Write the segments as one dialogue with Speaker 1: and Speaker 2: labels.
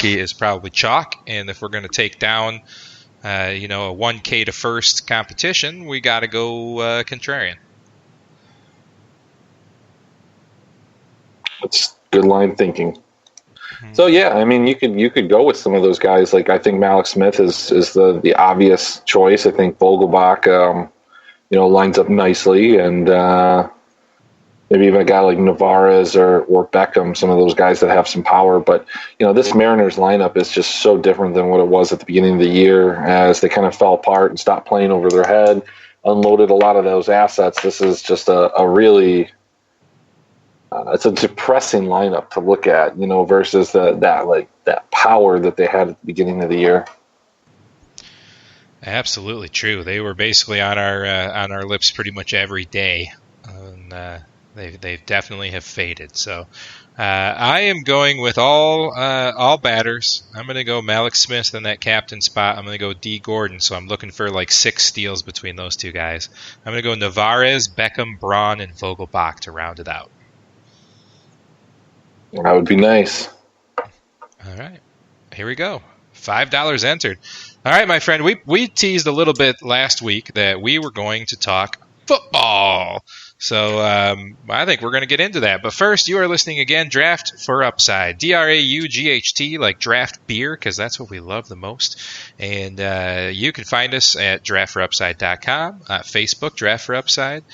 Speaker 1: rookie is probably chalk. And if we're going to take down, a 1K to first competition, we got to go contrarian.
Speaker 2: That's good line thinking. So yeah, I mean, you could go with some of those guys. Like I think Malik Smith is the obvious choice. I think Vogelbach, lines up nicely, and maybe even a guy like Navarez or Beckham, some of those guys that have some power. But this Mariners lineup is just so different than what it was at the beginning of the year, as they kind of fell apart and stopped playing over their head, unloaded a lot of those assets. This is just a really it's a depressing lineup to look at, versus that power that they had at the beginning of the year.
Speaker 1: Absolutely true. They were basically on our lips pretty much every day, and they definitely have faded. So I am going with all batters. I'm going to go Malik Smith in that captain spot. I'm going to go D. Gordon. So I'm looking for like 6 steals between those two guys. I'm going to go Navarez, Beckham, Braun, and Vogelbach to round it out.
Speaker 2: That would be nice.
Speaker 1: All right. Here we go. $5 entered. All right, my friend. We teased a little bit last week that we were going to talk football. So I think we're going to get into that. But first, you are listening again, Draft for Upside. DRAUGHT, like draft beer, because that's what we love the most. And you can find us at draftforupside.com, Facebook, Draft for Upside,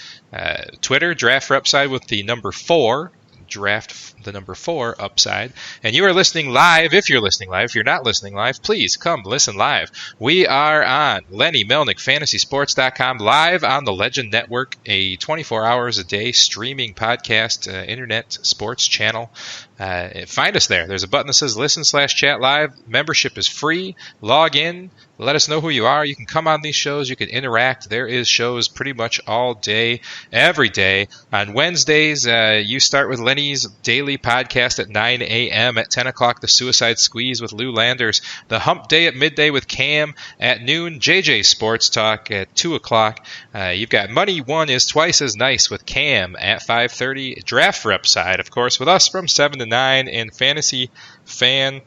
Speaker 1: Twitter, Draft for Upside with the number 4. Draft the number 4 upside. And you are listening live. If you're listening live, if you're not listening live, please come listen live. We are on Lenny Melnick, FantasySports.com, live on the Legend Network, a 24 hours a day streaming podcast, internet sports channel. Find us there. There's a button that says listen/chat live. Membership is free. Log in. Let us know who you are. You can come on these shows. You can interact. There is shows pretty much all day, every day. On Wednesdays, you start with Lenny's daily podcast at 9 a.m. At 10 o'clock, The Suicide Squeeze with Lou Landers. The Hump Day at midday with Cam. At noon, JJ Sports Talk at 2 o'clock. You've got Money One is Twice as Nice with Cam at 5:30. Draft for Upside, of course, with us from 7 to 9. And Fantasy Fan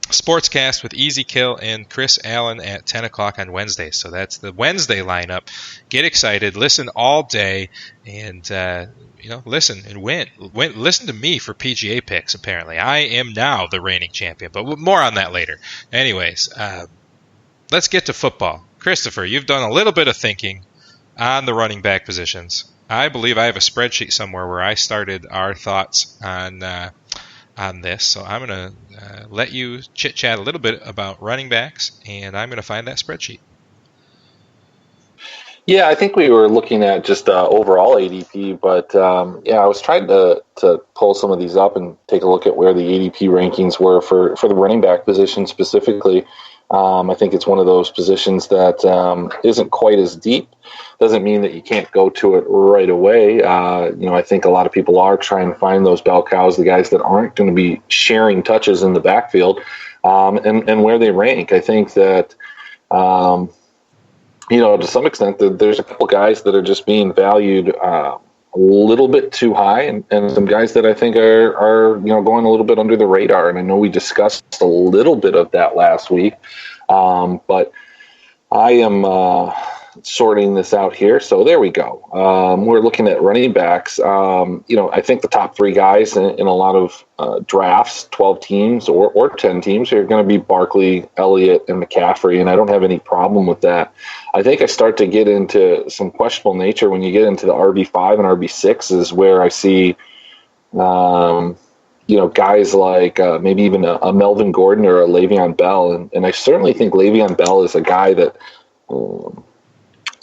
Speaker 1: Sportscast with Easy Kill and Chris Allen at 10 o'clock on Wednesdays. So that's the Wednesday lineup. Get excited. Listen all day and, listen and win. Listen to me for PGA picks, apparently. I am now the reigning champion, but more on that later. Anyways, let's get to football. Christopher, you've done a little bit of thinking on the running back positions. I believe I have a spreadsheet somewhere where I started our thoughts on this. So I'm going to let you chit-chat a little bit about running backs, and I'm going to find that spreadsheet.
Speaker 2: Yeah, I think we were looking at just overall ADP, but I was trying to pull some of these up and take a look at where the ADP rankings were for the running back position specifically. I think it's one of those positions that isn't quite as deep. Doesn't mean that you can't go to it right away. I think a lot of people are trying to find those bell cows, the guys that aren't going to be sharing touches in the backfield, and where they rank. I think that, to some extent, there's a couple guys that are just being valued a little bit too high, and some guys that I think are going a little bit under the radar. And I know we discussed a little bit of that last week, but I am sorting this out here. So there we go. We're looking at running backs. I think the top 3 guys in a lot of drafts, 12 teams or 10 teams, are going to be Barkley, Elliott, and McCaffrey, and I don't have any problem with that. I think I start to get into some questionable nature when you get into the RB5 and RB6 is where I see, guys like maybe even a Melvin Gordon or a Le'Veon Bell, and I certainly think Le'Veon Bell is a guy that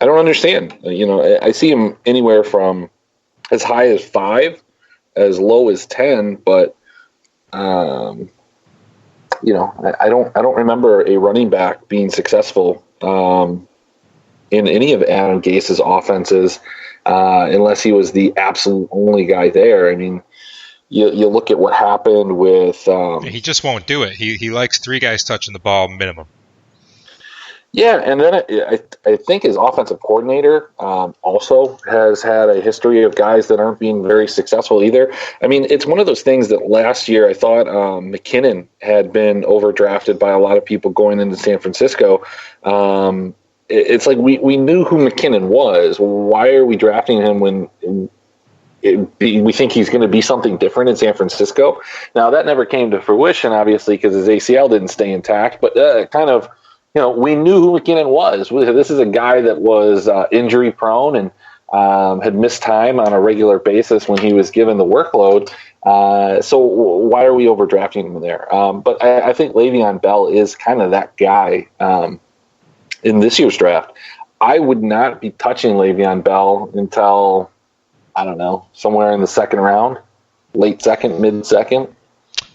Speaker 2: I don't understand. I see him anywhere from as high as 5, as low as 10, but I don't remember a running back being successful in any of Adam Gase's offenses unless he was the absolute only guy there. I mean, you look at what happened with.
Speaker 1: He just won't do it. He likes 3 guys touching the ball minimum.
Speaker 2: Yeah, and then I think his offensive coordinator also has had a history of guys that aren't being very successful either. I mean, it's one of those things that last year I thought McKinnon had been overdrafted by a lot of people going into San Francisco. It's like we knew who McKinnon was. Why are we drafting him when we think he's going to be something different in San Francisco? Now, that never came to fruition, obviously, because his ACL didn't stay intact, but kind of, we knew who McKinnon was. This is a guy that was injury prone and had missed time on a regular basis when he was given the workload. So why are we overdrafting him there? But I think Le'Veon Bell is kind of that guy in this year's draft. I would not be touching Le'Veon Bell until, I don't know, somewhere in the second round, late second, mid second.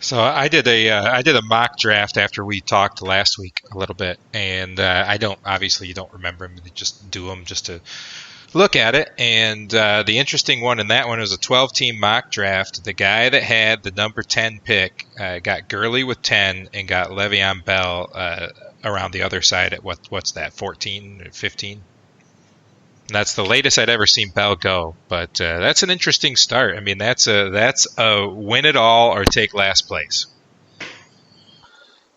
Speaker 1: So I did a mock draft after we talked last week a little bit, and you don't remember them. You just do them just to look at it. And the interesting one in that one was a 12-team mock draft. The guy that had the number 10 pick got Gurley with 10 and got Le'Veon Bell around the other side at what's that, 14 or 15? That's the latest I'd ever seen Bell go, but that's an interesting start. I mean, that's a win it all or take last place.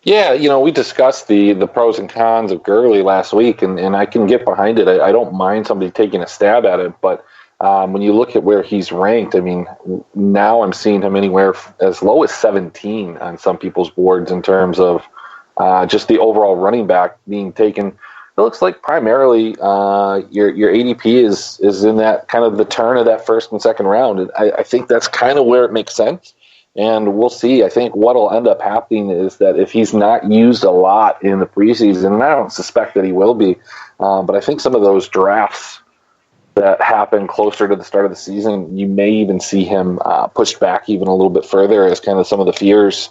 Speaker 2: Yeah, we discussed the pros and cons of Gurley last week, and I can get behind it. I don't mind somebody taking a stab at it, but when you look at where he's ranked, I mean, now I'm seeing him anywhere as low as 17 on some people's boards in terms of just the overall running back being taken. It looks like primarily your ADP is in that kind of the turn of that first and second round. And I think that's kind of where it makes sense. And we'll see. I think what will end up happening is that if he's not used a lot in the preseason, and I don't suspect that he will be, but I think some of those drafts that happen closer to the start of the season, you may even see him pushed back even a little bit further as kind of some of the fears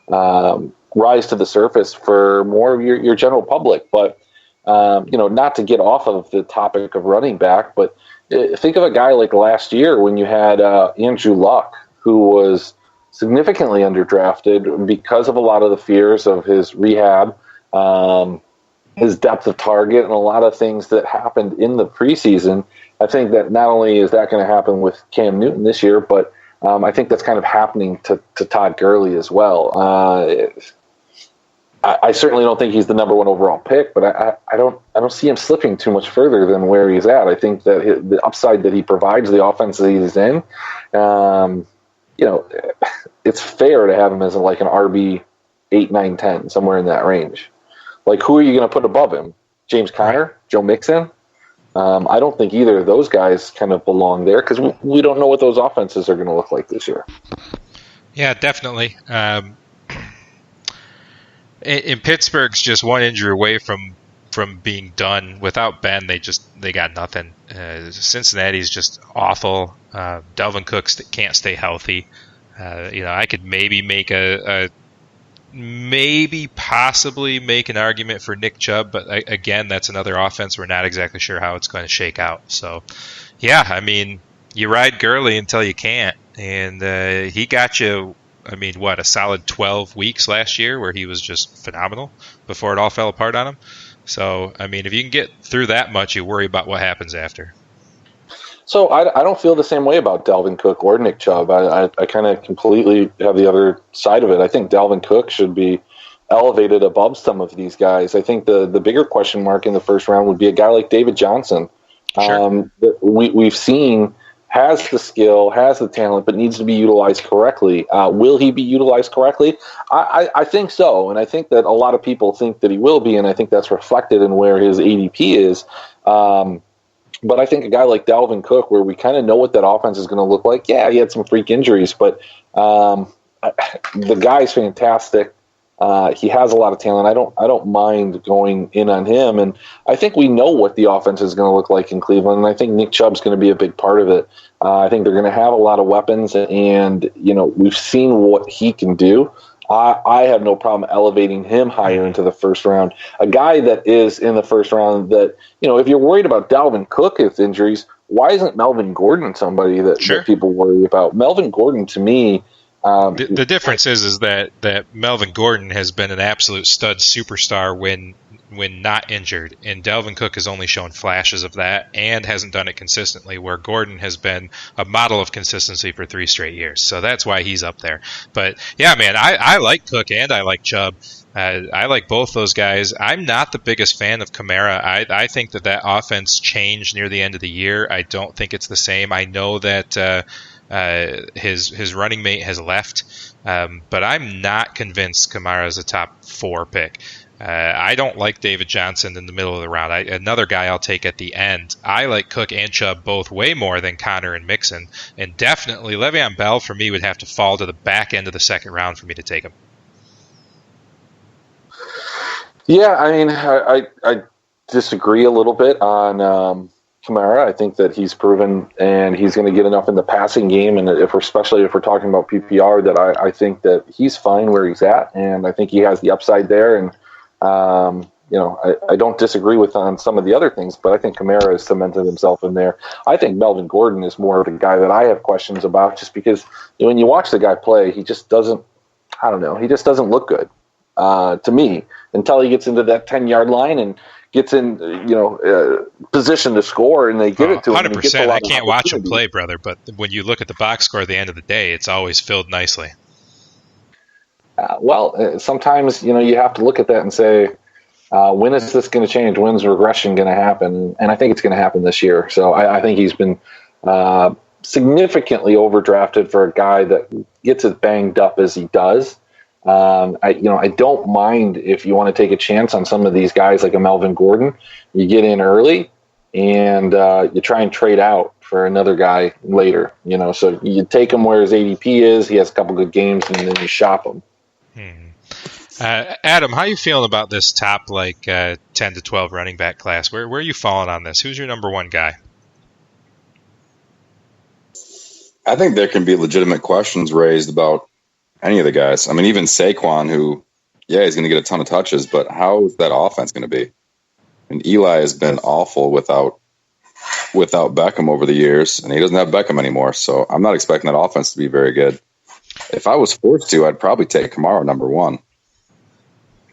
Speaker 2: rise to the surface for more of your general public. But not to get off of the topic of running back, but think of a guy like last year when you had Andrew Luck, who was significantly underdrafted because of a lot of the fears of his rehab, his depth of target, and a lot of things that happened in the preseason. I think that not only is that going to happen with Cam Newton this year, but I think that's kind of happening to Todd Gurley as well. I certainly don't think he's the number one overall pick, but I don't see him slipping too much further than where he's at. I think that the upside that he provides, the offense that he's in, it's fair to have him as like an RB 8, 9, 10, somewhere in that range. Like, who are you going to put above him? James Conner? Joe Mixon? I don't think either of those guys kind of belong there because we don't know what those offenses are going to look like this year.
Speaker 1: Yeah, definitely. And Pittsburgh's just one injury away from being done. Without Ben, they got nothing. Cincinnati's just awful. Dalvin Cook can't stay healthy. I could maybe possibly make an argument for Nick Chubb, but again, that's another offense we're not exactly sure how it's going to shake out. So, yeah, I mean, you ride Gurley until you can't, and he got you. I mean, a solid 12 weeks last year where he was just phenomenal before it all fell apart on him. So, I mean, if you can get through that much, you worry about what happens after.
Speaker 2: So I don't feel the same way about Dalvin Cook or Nick Chubb. I kind of completely have the other side of it. I think Dalvin Cook should be elevated above some of these guys. I think the bigger question mark in the first round would be a guy like David Johnson.
Speaker 1: Sure.
Speaker 2: That we've seen has the skill, has the talent, but needs to be utilized correctly. Will he be utilized correctly? I think so, and I think that a lot of people think that he will be, and I think that's reflected in where his ADP is. But I think a guy like Dalvin Cook, where we kind of know what that offense is going to look like, yeah, he had some freak injuries, but the guy's fantastic. He has a lot of talent. I don't mind going in on him, and I think we know what the offense is going to look like in Cleveland, and I think Nick Chubb's going to be a big part of it. I think they're going to have a lot of weapons, and we've seen what he can do. I have no problem elevating him higher into the first round. A guy that is in the first round that, if you're worried about Dalvin Cook with injuries, why isn't Melvin Gordon somebody that people worry about? Melvin Gordon, to me,
Speaker 1: the difference is that Melvin Gordon has been an absolute stud superstar when when not injured, and Dalvin Cook has only shown flashes of that and hasn't done it consistently, where Gordon has been a model of consistency for 3 straight years. So that's why he's up there. But yeah, man, I like Cook and I like Chubb. I like both those guys. I'm not the biggest fan of Kamara. I think that offense changed near the end of the year. I don't think it's the same. I know that his running mate has left, but I'm not convinced Kamara is a top 4 pick. I don't like David Johnson in the middle of the round. Another guy I'll take at the end. I like Cook and Chubb both way more than Connor and Mixon, and definitely Le'Veon Bell for me would have to fall to the back end of the second round for me to take him.
Speaker 2: Yeah, I mean, I disagree a little bit on Kamara. I think that he's proven and he's going to get enough in the passing game, and especially if we're talking about PPR, that I think that he's fine where he's at, and I think he has the upside there. And I don't disagree with on some of the other things, but I think Kamara has cemented himself in there. I think Melvin Gordon is more of the guy that I have questions about, just because when you watch the guy play, he just doesn't. I don't know. He just doesn't look good to me until he gets into that 10-yard line and gets in, position to score, and they give it to him.
Speaker 1: 100%. I can't watch him play, brother, but when you look at the box score at the end of the day, it's always filled nicely.
Speaker 2: Sometimes, you have to look at that and say, when is this going to change? When's regression going to happen? And I think it's going to happen this year. So I think he's been significantly overdrafted for a guy that gets as banged up as he does. I don't mind if you want to take a chance on some of these guys like a Melvin Gordon. You get in early and you try and trade out for another guy later. So you take him where his ADP is. He has a couple good games, and then you shop him.
Speaker 1: Adam, how are you feeling about this top 10 to 12 running back class? Where are you falling on this? Who's your number one guy?
Speaker 3: I think there can be legitimate questions raised about any of the guys. I mean, even Saquon, who, he's going to get a ton of touches, but how is that offense going to be? And Eli has been awful without Beckham over the years, and he doesn't have Beckham anymore, so I'm not expecting that offense to be very good. If I was forced to, I'd probably take Kamara number one.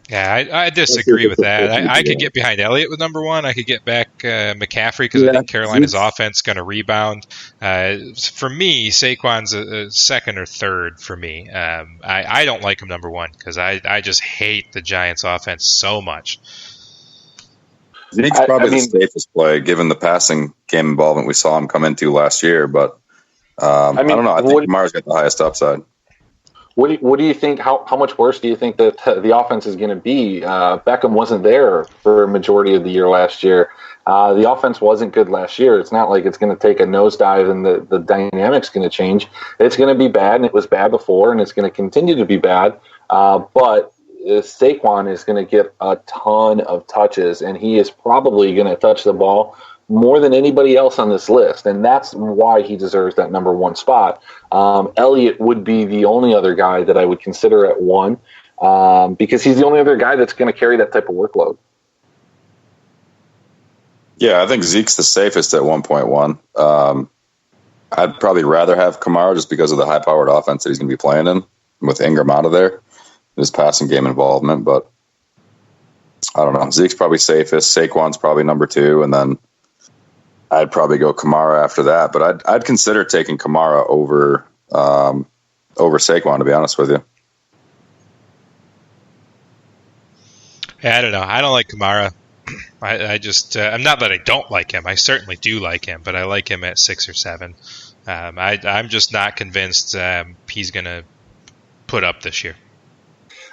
Speaker 1: Yeah, I disagree with that. I could get behind Elliott with number one. I could get back McCaffrey because I think Carolina's offense is going to rebound. For me, Saquon's a second or third for me. I don't like him number one because I just hate the Giants' offense so much.
Speaker 3: Zeke's probably the safest play given the passing game involvement we saw him come into last year. But I don't know. I think Kamara's got the highest upside.
Speaker 2: What do you think? How much worse do you think that the offense is going to be? Beckham wasn't there for a majority of the year last year. The offense wasn't good last year. It's not like it's going to take a nosedive and the dynamic's going to change. It's going to be bad, and it was bad before, and it's going to continue to be bad. But Saquon is going to get a ton of touches, and he is probably going to touch the ball more than anybody else on this list, and that's why he deserves that number one spot. Elliott would be the only other guy that I would consider at one, because he's the only other guy that's going to carry that type of workload.
Speaker 3: Yeah, I think Zeke's the safest at 1.1. I'd probably rather have Kamara just because of the high-powered offense that he's going to be playing in with Ingram out of there, his passing game involvement. But I don't know. Zeke's probably safest. Saquon's probably number two, and then I'd probably go Kamara after that, but I'd consider taking Kamara over Saquon, to be honest with you.
Speaker 1: Yeah, I don't know. I don't like Kamara. I just I'm not that I don't like him. I certainly do like him, but I like him at 6 or 7. I'm just not convinced he's going to put up this year.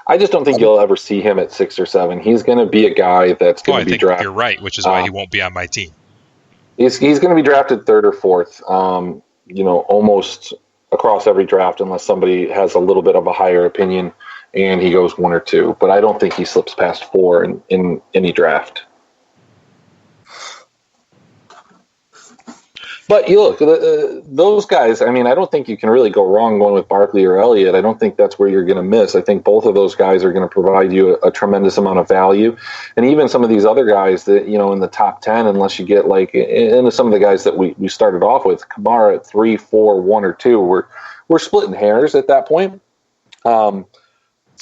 Speaker 2: I just don't think you'll ever see him at 6 or 7. He's going to be a guy that's going to be drafted.
Speaker 1: You're right, which is why he won't be on my team.
Speaker 2: He's going to be drafted 3rd or 4th, almost across every draft, unless somebody has a little bit of a higher opinion and he goes 1 or 2. But I don't think he slips past 4 in any draft. But you look, those guys, I mean, I don't think you can really go wrong going with Barkley or Elliott. I don't think that's where you're going to miss. I think both of those guys are going to provide you a tremendous amount of value. And even some of these other guys that, in the top 10, unless you get into some of the guys that we started off with, Kamara at 3, 4, 1, or 2, we're splitting hairs at that point.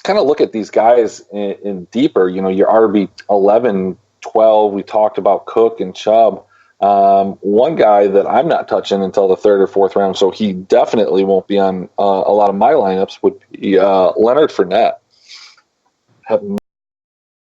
Speaker 2: kind of look at these guys in deeper, your RB 11, 12, we talked about Cook and Chubb. One guy that I'm not touching until the third or fourth round, so he definitely won't be on a lot of my lineups, would be Leonard Fournette. Have